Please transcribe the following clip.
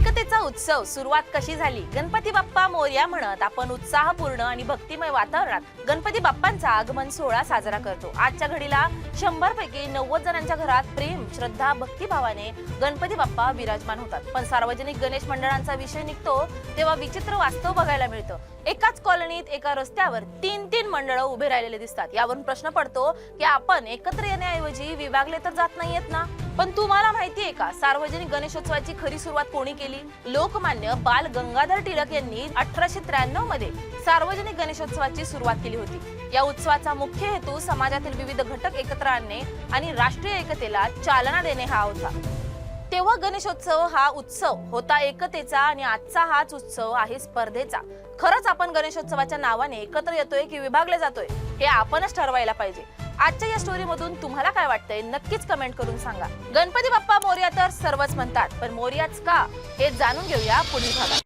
एकतेचा उत्सव सुरुवात कशी झाली? गणपती बाप्पा मोरया म्हणत आपण उत्साहपूर्ण आणि भक्तिमय वातावरणात गणपती बाप्पांचा आगमन सोहळा साजरा करतो। आजच्या घडीला 100 पैकी 90 जणांच्या घरात प्रेम, श्रद्धा, भक्तिभावाने गणपती बाप्पा विराजमान होतात। पण सार्वजनिक गणेश मंडळांचा विषय निघतो तेव्हा विचित्र वास्तव बघायला मिळतं। एकाच कॉलनीत एका रस्त्यावर 3-3 मंडळ उभे राहिलेले दिसतात। यावरून प्रश्न पडतो की आपण एकत्र येण्याऐवजी विभागले तर जात नाहीयेत ना? पण तुम्हाला माहितीये का, सार्वजनिक गणेशोत्सवाची खरी सुरुवात कोणी केली? लोकमान्य बाल गंगाधर टिळक यांनी 1893 मध्ये सार्वजनिक गणेशोत्सवाची सुरुवात केली होती। या उत्सवाचा मुख्य हेतू समाजातील विविध घटक एकत्र आणणे आणि राष्ट्रीय एकतेला चालना देणे हा होता। तेव्हा गणेशोत्सव हा उत्सव होता एकतेचा आणि आजचा हाच उत्सव आहे स्पर्धेचा। खरंच आपण गणेशोत्सवाच्या नावाने एकत्र येतोय की विभागले जातोय हे आपणच ठरवायला पाहिजे। आजच्या या स्टोरी मधून तुम्हाला काय वाटतंय नक्कीच कमेंट करून सांगा। गणपती बाप्पा मोरया तर सर्वच म्हणतात, पण मोरयाच का हे जाणून घेऊया पुढील भागात।